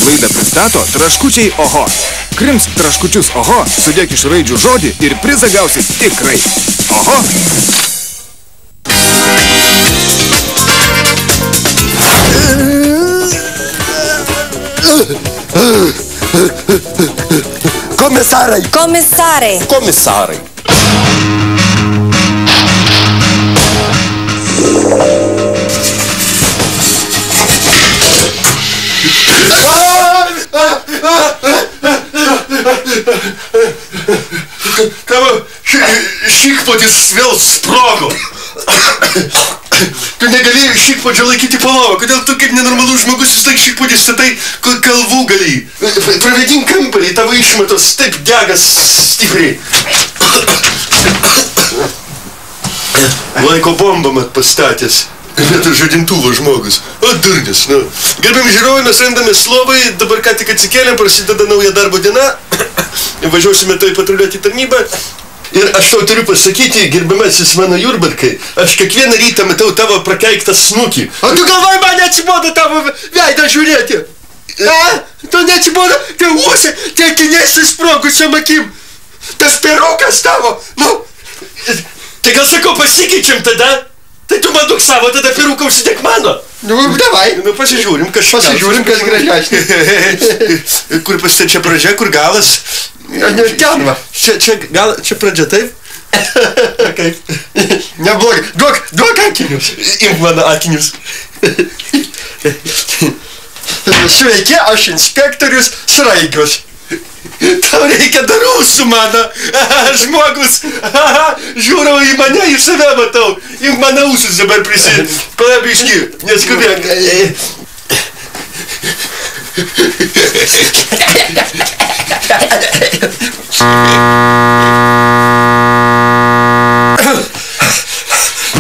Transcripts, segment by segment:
Laidą pristato Traškučiai Oho. Krimsk traškučius Oho, sudėk iš raidžių žodį ir prizą gausi tikrai. Oho! Komisarai! Komisarai! Komisarai! Tavo šikpotis vėl sprogo. Tu negali šikpodžio laikyti po lovą. Kodėl tu kaip nenormalus žmogus vis laik šikpodis statai kalvų gali? Pravedink kambarį, tavo išmatos taip degas stipriai. Laiko bombą mat pastatęs. Vietoj žadintuvo žmogus. O durnis, nu. Gerbiami žiūrovai, mes randamės lovai, dabar ką tik atsikėlėm, prasideda nauja darbo diena. Važiuosime tai patruliuoti tarnybą. Ir aš tau turiu pasakyti, gerbiamasis mano Jurbarkai, aš kiekvieną rytą matau tavo prakeiktą snukį. O tu galvoji, man neatsibodo tavo veidą žiūrėti? Tu neatsibodo, tie ūsai, tie akiniai su sprogusiom akim. Tas perukas tavo, nu. Tai gal sakau, pasikeičiam tada? Tai tu man duok savo, tada peruką užsidėk mano. Nu, davai. Nu, pasižiūrim, kas gražiausiai. Kur čia pradžia, kur galas? Ten va. Čia pradžia, taip? Kaip? Neblogai. Duok akinius. Imk mano akinius. Sveiki, aš inspektorius Sraigius. Tau reikia dar ūsų, mano. Žmogus. Žiūrau į mane, į save matau. Imk mano ūsus dabar prisid. Palabiški, neskubėk.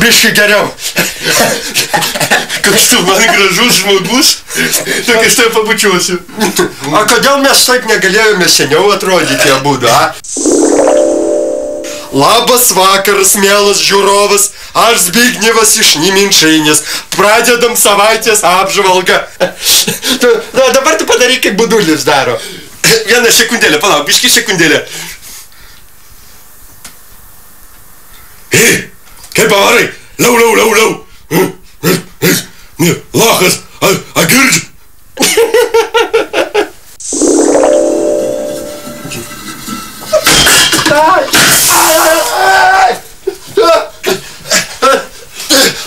Biški geriau. Koks tu man gražus žmogus, tokias tai pabučiuosiu. O kodėl mes taip negalėjome seniau atrodyti abudu, a? Labas vakaras, mielas žiūrovas, aš Zbignevas iš Niminčainės. Pradedam savaitės apžvalgą. Dabar tu padaryk, kaip Budulis daro. Vieną sekundėlę, palauk, biški sekundėlę. Kaip pavarai? Lau. Lachas, a girdži?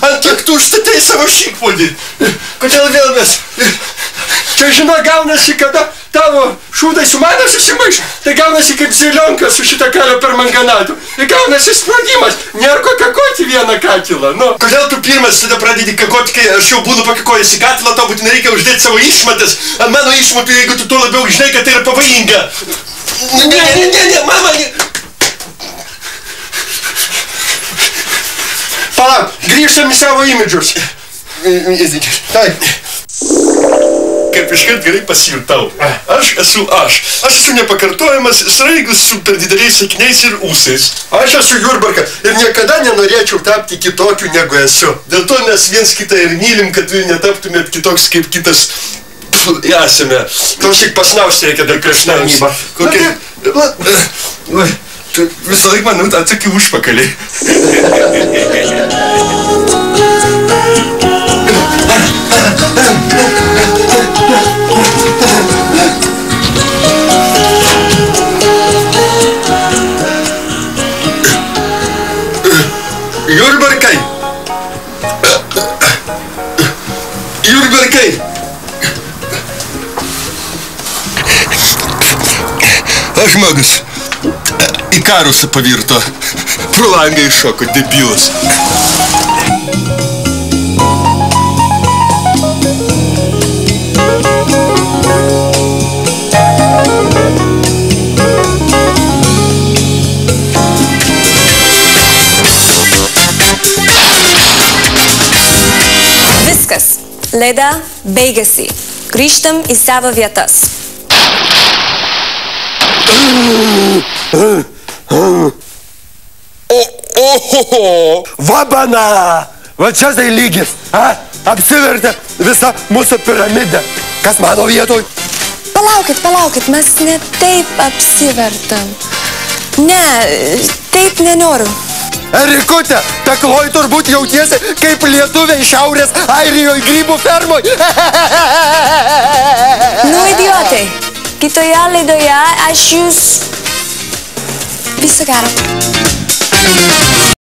Ant kiek tu užstatei savo šikpodį? Kodėl vėl mes? Čia, žinau, gaunasi, kada tavo šūdai su mano susimaiš, tai gaunasi kaip zilionka su šitą kelio per manganatų. Tai gaunasi sprogimas, nėra ko kakoti vieną katilą, nu. Kodėl tu pirmas tada pradedi kakoti, kai aš jau būnu pakakojęs į katilą, tau būtinai reikia uždėti savo išmatas. Ant mano išmatų, jeigu tu tuo labiau žinai, kad tai yra pavojinga. Ne, mama, ne. Palauk, grįžtam į savo imidžus. Taip. Kaip iškart gerai pasijutau. Aš esu aš. Aš esu nepakartojamas Sraigus su per dideliais akiniais ir ūsais. Aš esu Jurbarka ir niekada nenorėčiau tapti kitokiu negu esu. Dėl to mes viens kitą ir mylim, kad netaptumėt kitoks kaip kitas esame. Klausyk, pasnausti reikia dar prieš tarnybą. Kokia... Tu visą laik man atsakai užpakalį. Jurbarkai! Aš žmogus į karusą pavirto. Pro langą iššoko, debilas. Viskas. Laida baigėsi. Grįžtam į savo vietas. Vabana! Va čia tai lygis, a? Apsivertė visa mūsų piramidė. Kas mano vietoj? Palaukit, mes ne taip apsivertam. Ne, taip nenoriu. Erikute, pekloj turbūt jautiesi kaip lietuviai Šiaurės Airijoje grybų fermoj. Nu, idiotai. Kitoje laidoje aš jūs... Viso gero.